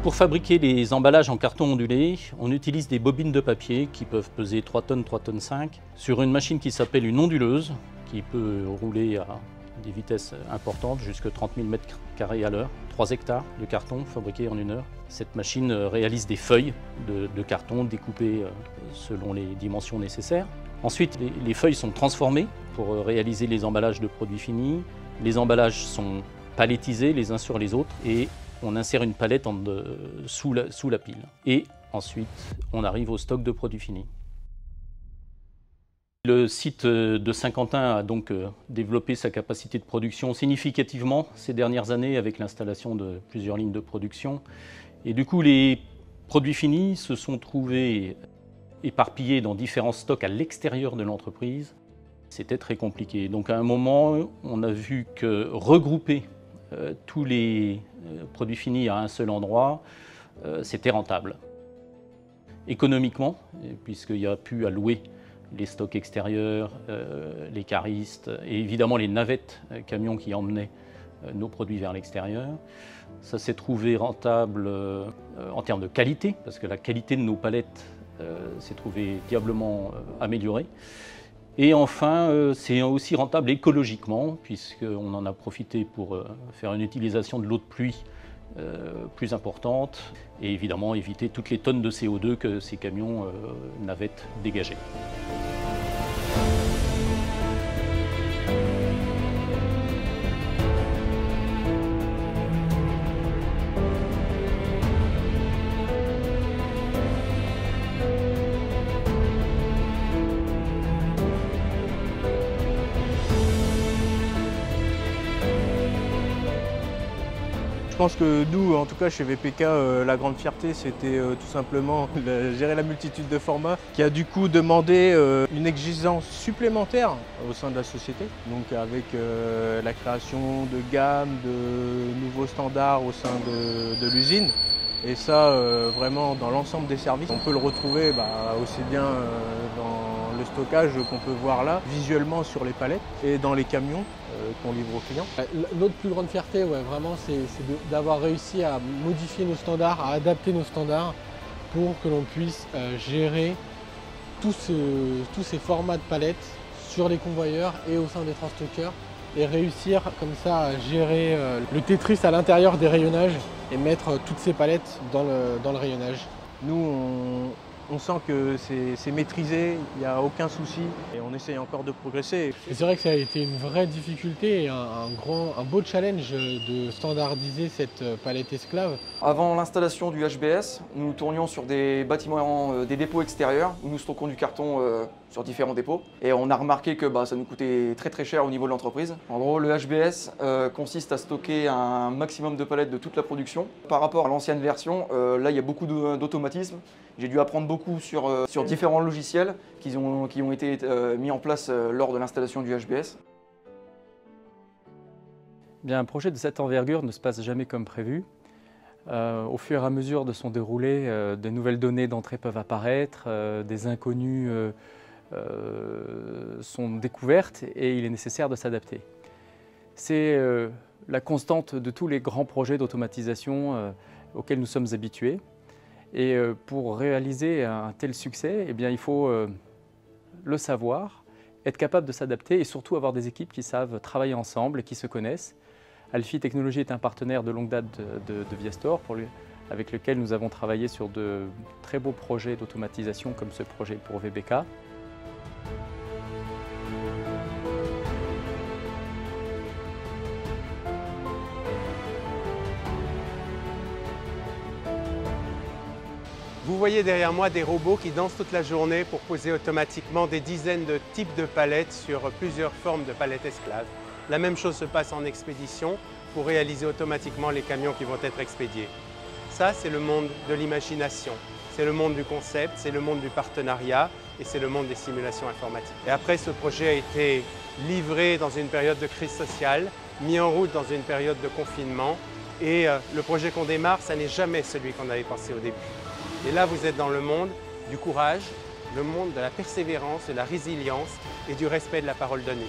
Pour fabriquer les emballages en carton ondulé, on utilise des bobines de papier qui peuvent peser 3 tonnes, 3 tonnes 5, sur une machine qui s'appelle une onduleuse, qui peut rouler à des vitesses importantes, jusqu'à 30 000 m² à l'heure, 3 hectares de carton fabriqués en 1 heure. Cette machine réalise des feuilles de carton découpées selon les dimensions nécessaires. Ensuite, les feuilles sont transformées pour réaliser les emballages de produits finis. Les emballages sont palettisés les uns sur les autres et on insère une palette sous la pile. Et ensuite, on arrive au stock de produits finis. Le site de Saint-Quentin a donc développé sa capacité de production significativement ces dernières années avec l'installation de plusieurs lignes de production. Et du coup, les produits finis se sont trouvés éparpillés dans différents stocks à l'extérieur de l'entreprise. C'était très compliqué. Donc à un moment, on a vu que regrouper tous les produits finis à un seul endroit, c'était rentable. Économiquement, puisqu'il y a pu allouer les stocks extérieurs, les caristes et évidemment les navettes camions qui emmenaient nos produits vers l'extérieur. Ça s'est trouvé rentable en termes de qualité, parce que la qualité de nos palettes s'est trouvée diablement améliorée. Et enfin, c'est aussi rentable écologiquement, puisqu'on en a profité pour faire une utilisation de l'eau de pluie plus importante et évidemment éviter toutes les tonnes de CO2 que ces camions navettes dégageaient. Je pense que nous, en tout cas chez VPK, la grande fierté, c'était tout simplement gérer la multitude de formats qui a du coup demandé une exigence supplémentaire au sein de la société. Donc avec la création de gamme, de nouveaux standards au sein de l'usine. Et ça, vraiment, dans l'ensemble des services, on peut le retrouver aussi bien dans le stockage qu'on peut voir là, visuellement sur les palettes et dans les camions qu'on livre aux clients. Notre plus grande fierté, vraiment, c'est d'avoir réussi à modifier nos standards, à adapter nos standards pour que l'on puisse gérer tous ces formats de palettes sur les convoyeurs et au sein des transstockeurs et réussir comme ça à gérer le Tetris à l'intérieur des rayonnages et mettre toutes ces palettes dans le rayonnage. Nous, on sent que c'est maîtrisé, il n'y a aucun souci et on essaye encore de progresser. C'est vrai que ça a été une vraie difficulté et un beau challenge de standardiser cette palette esclave. Avant l'installation du HBS, nous tournions sur des bâtiments, des dépôts extérieurs où nous stockons du carton sur différents dépôts. Et on a remarqué que ça nous coûtait très cher au niveau de l'entreprise. En gros, le HBS consiste à stocker un maximum de palettes de toute la production. Par rapport à l'ancienne version, là il y a beaucoup d'automatisme. J'ai dû apprendre beaucoup sur différents logiciels qui ont été mis en place lors de l'installation du HBS. Bien, un projet de cette envergure ne se passe jamais comme prévu. Au fur et à mesure de son déroulé, de nouvelles données d'entrée peuvent apparaître, des inconnus sont découvertes et il est nécessaire de s'adapter. C'est la constante de tous les grands projets d'automatisation auxquels nous sommes habitués. Et pour réaliser un tel succès, il faut le savoir, être capable de s'adapter et surtout avoir des équipes qui savent travailler ensemble et qui se connaissent. Alfie Technologies est un partenaire de longue date de Viastor avec lequel nous avons travaillé sur de très beaux projets d'automatisation comme ce projet pour VBK. Vous voyez derrière moi des robots qui dansent toute la journée pour poser automatiquement des dizaines de types de palettes sur plusieurs formes de palettes esclaves. La même chose se passe en expédition pour réaliser automatiquement les camions qui vont être expédiés. Ça, c'est le monde de l'imagination, c'est le monde du concept, c'est le monde du partenariat et c'est le monde des simulations informatiques. Et après, ce projet a été livré dans une période de crise sociale, mis en route dans une période de confinement et le projet qu'on démarre, ça n'est jamais celui qu'on avait pensé au début. Et là, vous êtes dans le monde du courage, le monde de la persévérance, de la résilience et du respect de la parole donnée.